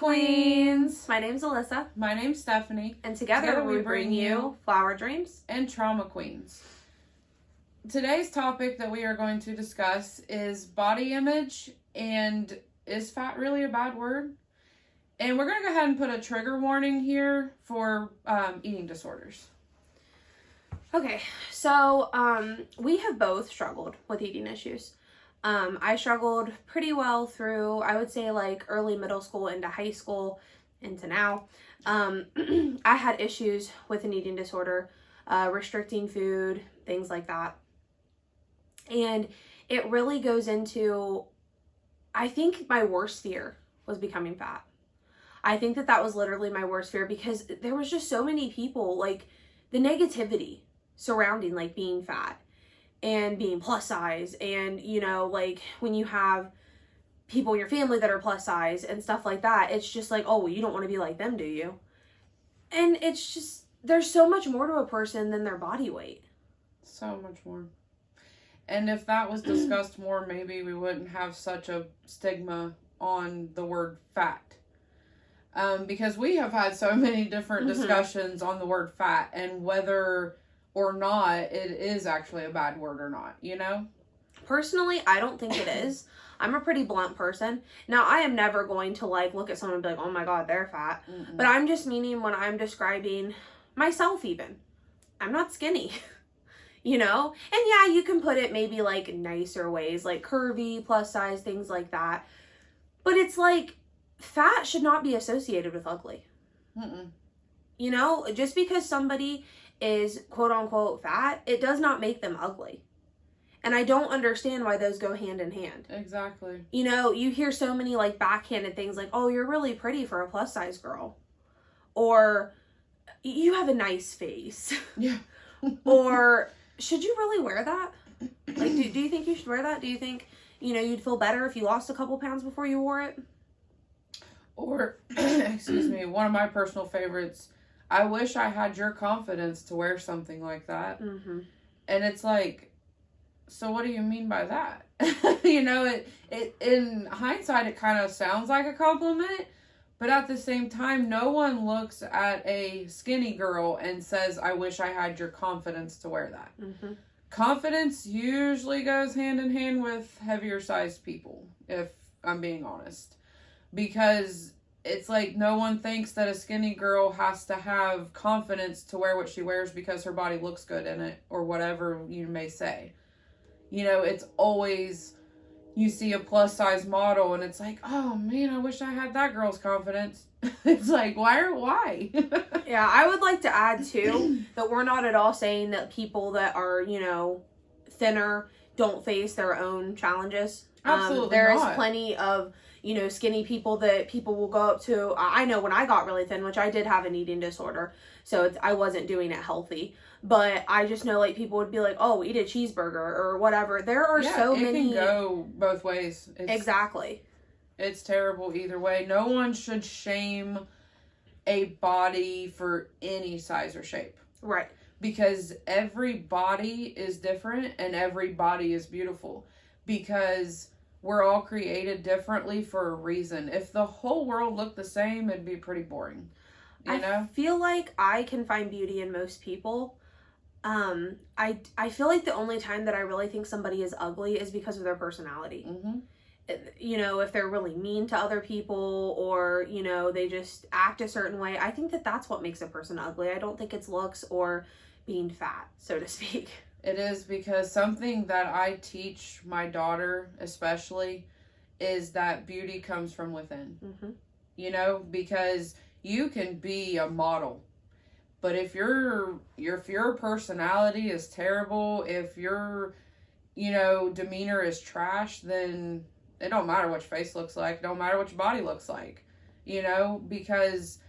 Queens. My name's Alyssa. My name's Stephanie. And together we bring you Flower Dreams and Trauma Queens. Today's topic that we are going to discuss is body image and is fat really a bad word? And we're going to go ahead and put a trigger warning here for eating disorders. Okay, so we have both struggled with eating issues. I struggled pretty well through, I would say, like early middle school into high school into now. I had issues with an eating disorder, restricting food, things like that. And it really goes into, I think my worst fear was becoming fat. I think that was literally my worst fear because there was just so many people, like the negativity surrounding like being fat and being plus size, and you know, like when you have people in your family that are plus size and stuff like that, it's just like, oh, well, you don't want to be like them, do you? And it's just, there's so much more to a person than their body weight. So much more. And if that was discussed more, maybe we wouldn't have such a stigma on the word fat. Because we have had so many different discussions on the word fat and whether or not it is actually a bad word or not, you know? Personally, I don't think it is. I'm a pretty blunt person. Now, I am never going to like look at someone and be like, oh my God, they're fat. Mm-mm. But I'm just meaning when I'm describing myself even. I'm not skinny, you know? And yeah, you can put it maybe like nicer ways, like curvy, plus size, things like that. But it's like, fat should not be associated with ugly. Mm-mm. You know, just because somebody is quote unquote fat, it does not make them ugly. And I don't understand why those go hand in hand. Exactly. You know, you hear so many like backhanded things like, oh, you're really pretty for a plus size girl. Or you have a nice face. Yeah. Or should you really wear that? Like, do you think you should wear that? Do you think, you know, you'd feel better if you lost a couple pounds before you wore it? Or, excuse me, one of my personal favorites, I wish I had your confidence to wear something like that. Mm-hmm. And it's like, so what do you mean by that? You know, it in hindsight, it kind of sounds like a compliment, but at the same time, no one looks at a skinny girl and says, I wish I had your confidence to wear that. Mm-hmm. Confidence usually goes hand in hand with heavier sized people, if I'm being honest. Because it's like no one thinks that a skinny girl has to have confidence to wear what she wears because her body looks good in it or whatever you may say. You know, it's always, you see a plus size model and it's like, oh man, I wish I had that girl's confidence. It's like, why? Yeah, I would like to add too that we're not at all saying that people that are, you know, thinner don't face their own challenges. Absolutely there not. is plenty of, you know, skinny people that people will go up to. I know when I got really thin, which I did have an eating disorder, so I wasn't doing it healthy. But I just know, like, people would be like, oh, eat a cheeseburger or whatever. There are so many. It can go both ways. Exactly. It's terrible either way. No one should shame a body for any size or shape. Right. Because every body is different and every body is beautiful. Because we're all created differently for a reason. If the whole world looked the same, it'd be pretty boring. You know? I feel like I can find beauty in most people. I feel like the only time that I really think somebody is ugly is because of their personality. Mm-hmm. You know, if they're really mean to other people or, you know, they just act a certain way. I think that's what makes a person ugly. I don't think it's looks or being fat, so to speak. It is, because something that I teach my daughter especially is that beauty comes from within. Mm-hmm. You know, because you can be a model, but if your personality is terrible, if your, you know, demeanor is trash, then it don't matter what your face looks like. It don't matter what your body looks like, you know, because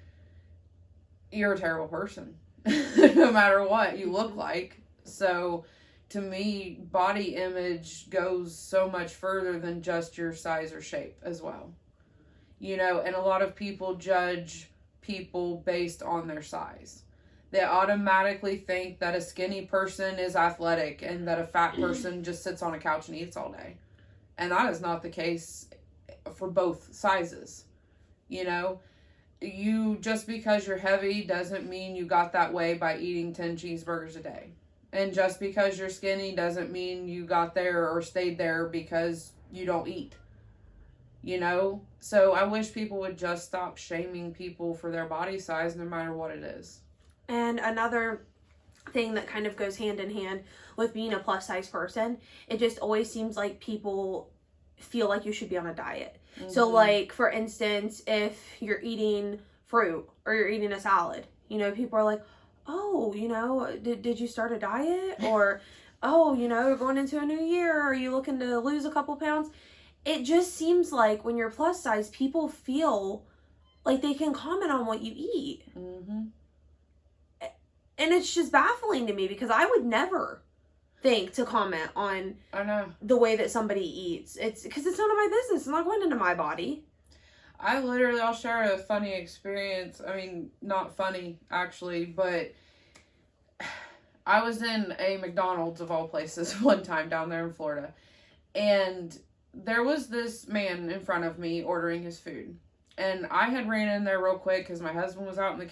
you're a terrible person no matter what you look like. So to me, body image goes so much further than just your size or shape as well. You know, and a lot of people judge people based on their size. They automatically think that a skinny person is athletic and that a fat person just sits on a couch and eats all day. And that is not the case for both sizes. You know, you just because you're heavy doesn't mean you got that way by eating 10 cheeseburgers a day. And just because you're skinny doesn't mean you got there or stayed there because you don't eat. You know? So I wish people would just stop shaming people for their body size no matter what it is. And another thing that kind of goes hand in hand with being a plus size person, it just always seems like people feel like you should be on a diet. Mm-hmm. So like, for instance, if you're eating fruit or you're eating a salad, you know, people are like, oh, you know, did you start a diet? Or, oh, you know, you're going into a new year. Are you looking to lose a couple pounds? It just seems like when you're plus size, people feel like they can comment on what you eat. Mm-hmm. And it's just baffling to me because I would never think to comment on the way that somebody eats. It's because it's none of my business. It's not going into my body. I'll share a funny experience. I mean, not funny, actually, but I was in a McDonald's, of all places, one time down there in Florida. And there was this man in front of me ordering his food. And I had ran in there real quick because my husband was out in the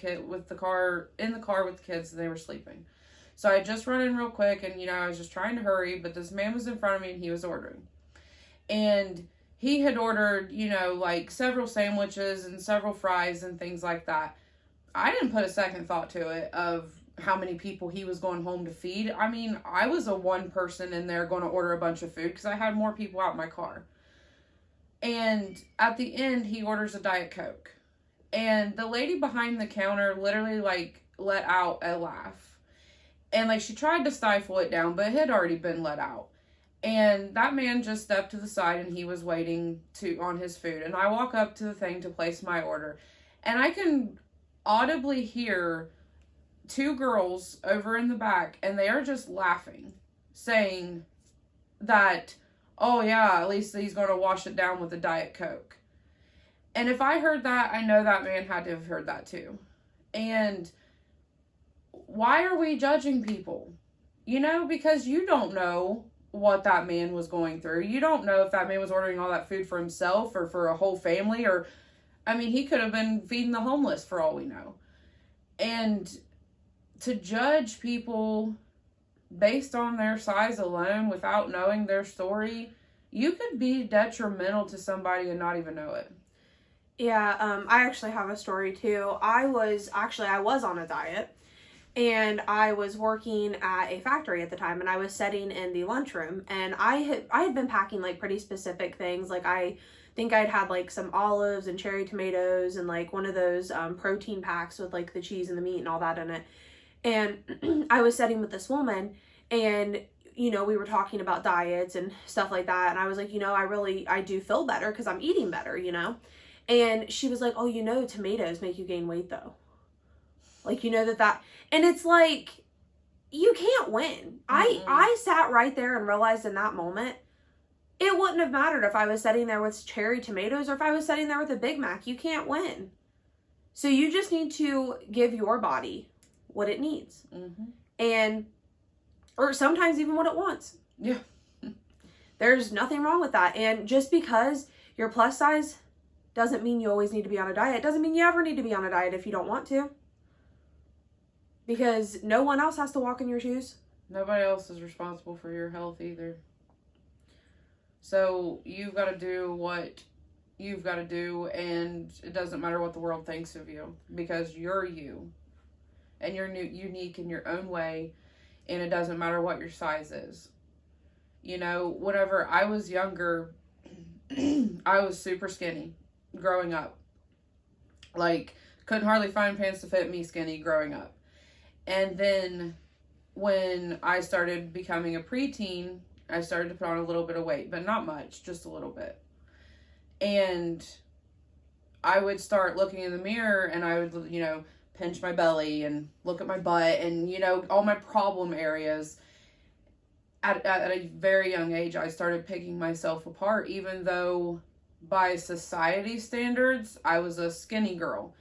car with the kids, and they were sleeping. So I just run in real quick, and, you know, I was just trying to hurry, but this man was in front of me, and he was ordering. And he had ordered, you know, like several sandwiches and several fries and things like that. I didn't put a second thought to it of how many people he was going home to feed. I mean, I was a one person in there going to order a bunch of food because I had more people out in my car. And at the end, he orders a Diet Coke. And the lady behind the counter literally, like, let out a laugh. And, like, she tried to stifle it down, but it had already been let out. And that man just stepped to the side, and he was waiting on his food. And I walk up to the thing to place my order. And I can audibly hear two girls over in the back, and they are just laughing, saying that, oh yeah, at least he's going to wash it down with a Diet Coke. And if I heard that, I know that man had to have heard that too. And why are we judging people? You know, because you don't know what that man was going through. You don't know if that man was ordering all that food for himself or for a whole family, or, I mean, he could have been feeding the homeless for all we know. And to judge people based on their size alone without knowing their story, you could be detrimental to somebody and not even know it. Yeah, I actually have a story too. I was on a diet, and I was working at a factory at the time, and I was sitting in the lunchroom, and I had been packing like pretty specific things. Like, I think I'd had like some olives and cherry tomatoes and like one of those protein packs with like the cheese and the meat and all that in it. And I was sitting with this woman, and, you know, we were talking about diets and stuff like that. And I was like, you know, I do feel better because I'm eating better, you know. And she was like, oh, you know, tomatoes make you gain weight though. Like, you know, that, and it's like, you can't win. Mm-hmm. I sat right there and realized in that moment, it wouldn't have mattered if I was sitting there with cherry tomatoes or if I was sitting there with a Big Mac. You can't win. So you just need to give your body what it needs. Mm-hmm. Or sometimes even what it wants. Yeah. There's nothing wrong with that. And just because you're plus size doesn't mean you always need to be on a diet. Doesn't mean you ever need to be on a diet if you don't want to. Because no one else has to walk in your shoes. Nobody else is responsible for your health either. So you've got to do what you've got to do, and it doesn't matter what the world thinks of you, because you're you. And you're unique in your own way, and it doesn't matter what your size is. You know, whenever I was younger, I was super skinny growing up. Like, couldn't hardly find pants to fit me skinny growing up. And then when I started becoming a preteen, I started to put on a little bit of weight, but not much, just a little bit. And I would start looking in the mirror, and I would, you know, pinch my belly and look at my butt and, you know, all my problem areas. At a very young age, I started picking myself apart, even though by society standards, I was a skinny girl.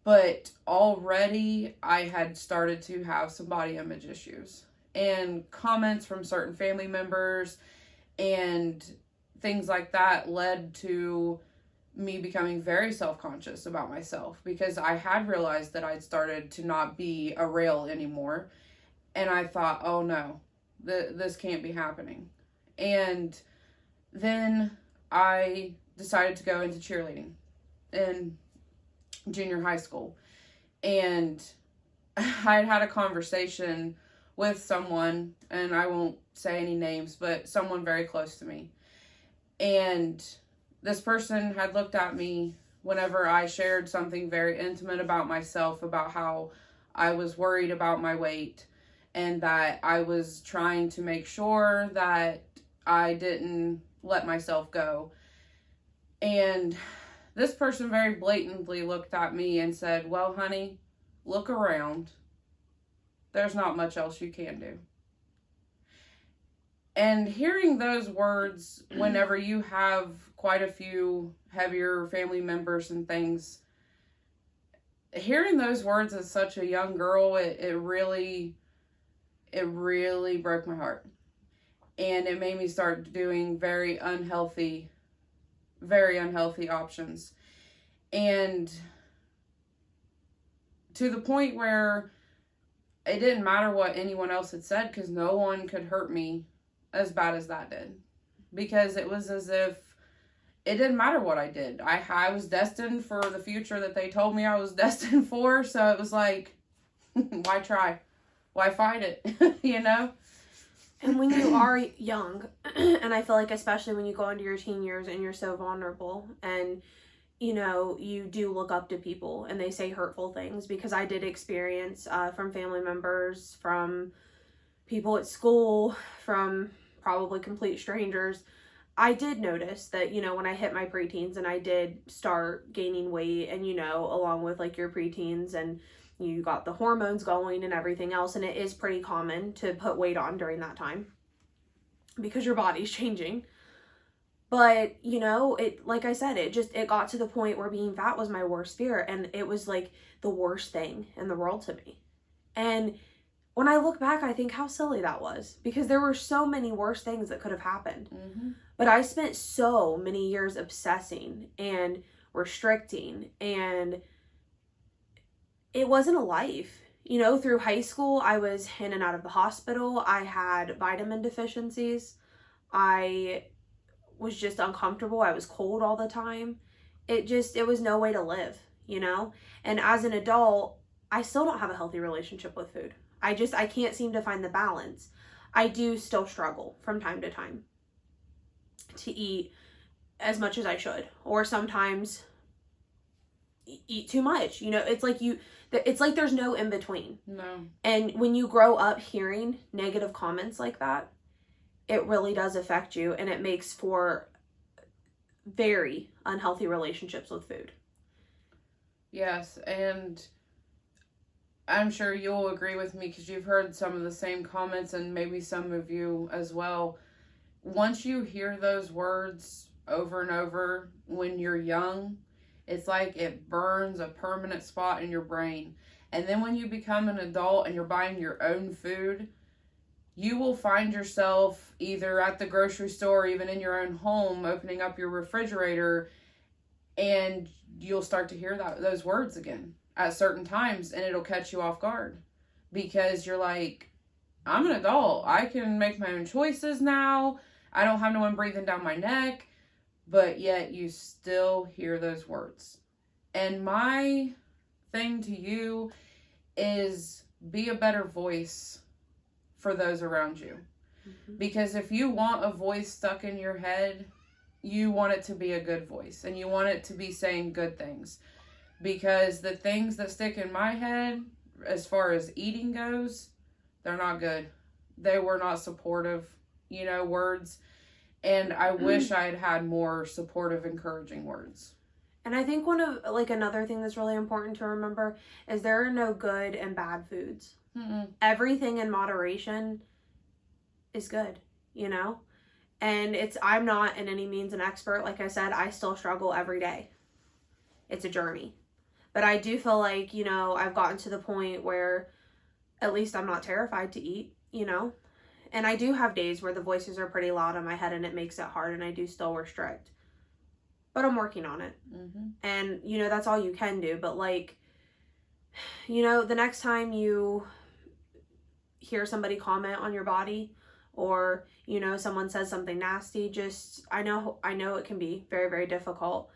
But already I had started to have some body image issues. And comments from certain family members and things like that led to me becoming very self-conscious about myself, because I had realized that I'd started to not be a rail anymore. And I thought, oh no, this can't be happening. And then I decided to go into cheerleading in junior high school. And I had a conversation with someone, and I won't say any names, but someone very close to me. And this person had looked at me whenever I shared something very intimate about myself, about how I was worried about my weight and that I was trying to make sure that I didn't let myself go. And this person very blatantly looked at me and said, well, honey, look around. There's not much else you can do. And hearing those words whenever you have quite a few heavier family members and things, hearing those words as such a young girl, it really broke my heart. And it made me start doing very unhealthy options. And to the point where it didn't matter what anyone else had said, because no one could hurt me as bad as that did. Because it was as if it didn't matter what I did. I was destined for the future that they told me I was destined for. So it was like, why try? Why fight it? You know? And when you are young, and I feel like especially when you go into your teen years and you're so vulnerable, and you know, you do look up to people and they say hurtful things, because I did experience from family members, from people at school, from probably complete strangers. I did notice that, you know, when I hit my preteens and I did start gaining weight, and, you know, along with like your preteens, and you got the hormones going and everything else, and it is pretty common to put weight on during that time because your body's changing. But, you know, it, like I said, it got to the point where being fat was my worst fear, and it was like the worst thing in the world to me. And when I look back, I think how silly that was, because there were so many worse things that could have happened. Mm-hmm. But I spent so many years obsessing and restricting, and it wasn't a life. You know, through high school, I was in and out of the hospital. I had vitamin deficiencies. I was just uncomfortable. I was cold all the time. It was no way to live, you know? And as an adult, I still don't have a healthy relationship with food. I can't seem to find the balance. I do still struggle from time to time to eat as much as I should, or sometimes eat too much. You know, it's like there's no in between. No. And when you grow up hearing negative comments like that, it really does affect you, and it makes for very unhealthy relationships with food. Yes, and I'm sure you'll agree with me because you've heard some of the same comments, and maybe some of you as well. Once you hear those words over and over when you're young, it's like it burns a permanent spot in your brain. And then when you become an adult and you're buying your own food, you will find yourself either at the grocery store or even in your own home opening up your refrigerator, and you'll start to hear those words again at certain times, and it'll catch you off guard because you're like, I'm an adult. I can make my own choices now. I don't have no one breathing down my neck, but yet you still hear those words. And my thing to you is be a better voice for those around you. Mm-hmm. Because if you want a voice stuck in your head, you want it to be a good voice, and you want it to be saying good things. Because the things that stick in my head, as far as eating goes, they're not good. They were not supportive, words. And I wish I had had more supportive, encouraging words. And I think another thing that's really important to remember is there are no good and bad foods. Mm-mm. Everything in moderation is good, And I'm not in any means an expert. Like I said, I still struggle every day. It's a journey. But I do feel like, I've gotten to the point where at least I'm not terrified to eat, And I do have days where the voices are pretty loud in my head and it makes it hard, and I do still restrict. but I'm working on it. And, you know, that's all you can do. But, like, you know, the next time you hear somebody comment on your body, or, you know, someone says something nasty, just, I know it can be very, very difficult,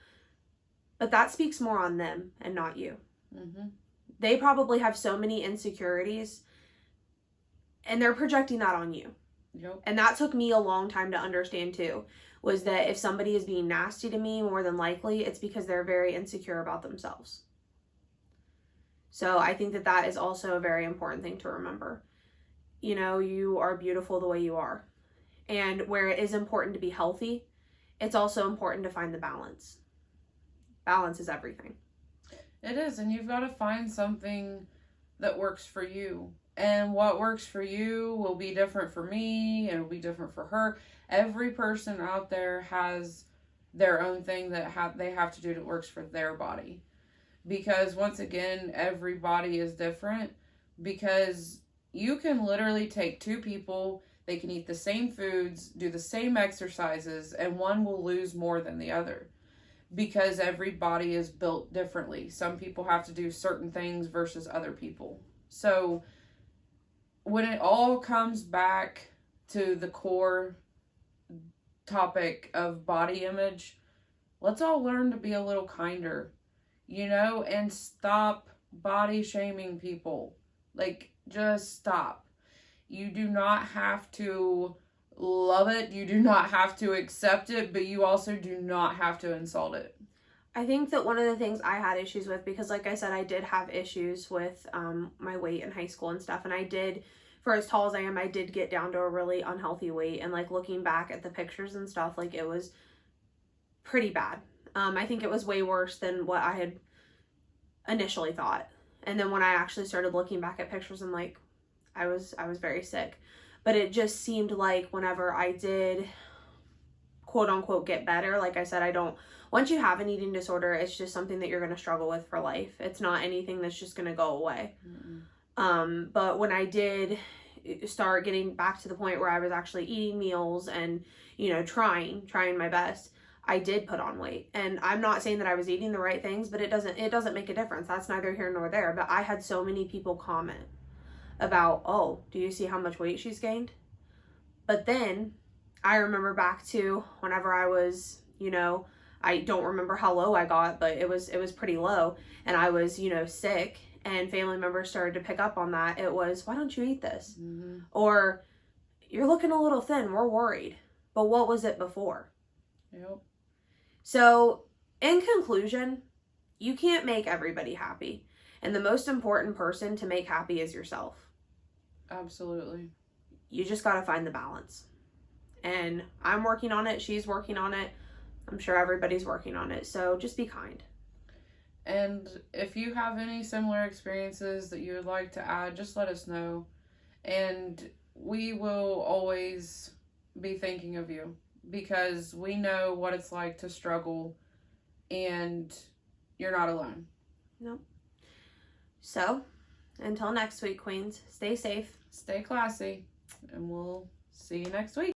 but that speaks more on them and not you. They probably have so many insecurities, and they're projecting that on you. And that took me a long time to understand too, was that if somebody is being nasty to me, more than likely it's because they're very insecure about themselves. So I think that that is also a very important thing to remember. You know, you are beautiful the way you are. And where it is important to be healthy, it's also important to find the balance. Balance is everything. It is, and you've got to find something that works for you. And what works for you will be different for me, and it'll be different for her. Every person out there has their own thing that they have to do that works for their body. Because once again, every body is different. Because you can literally take two people, they can eat the same foods, do the same exercises, and one will lose more than the other. Because every body is built differently. Some people have to do certain things versus other people. So when it all comes back to the core topic of body image, let's all learn to be a little kinder, you know, and stop body shaming people. Like, just stop. You do not have to love it. You do not have to accept it, but you also do not have to insult it. I think that one of the things I had issues with, because like I said, I did have issues with my weight in high school and stuff. And I did, for as tall as I am, I did get down to a really unhealthy weight. And like looking back at the pictures and stuff, like it was pretty bad. I think it was way worse than what I had initially thought. And then when I actually started looking back at pictures, I'm like, I was very sick. But it just seemed like whenever I did, quote unquote, get better, like I said, once you have an eating disorder, it's just something that you're going to struggle with for life. It's not anything that's just going to go away. But when I did start getting back to the point where I was actually eating meals and, you know, trying my best, I did put on weight. And I'm not saying that I was eating the right things, but it doesn't make a difference. That's neither here nor there. But I had so many people comment about, oh, do you see how much weight she's gained? But then I remember back to whenever I was, you know, I don't remember how low I got, but it was pretty low, and I was, you know, sick, and family members started to pick up on that. It was, why don't you eat this? Or, you're looking a little thin, we're worried. But what was it before? So, in conclusion, you can't make everybody happy. And the most important person to make happy is yourself. Absolutely. You just got to find the balance. And I'm working on it. She's working on it. I'm sure everybody's working on it. So just be kind. And if you have any similar experiences that you would like to add, just let us know. And we will always be thinking of you, because we know what it's like to struggle, and you're not alone. Nope. So, until next week, Queens, stay safe. Stay classy, and we'll see you next week.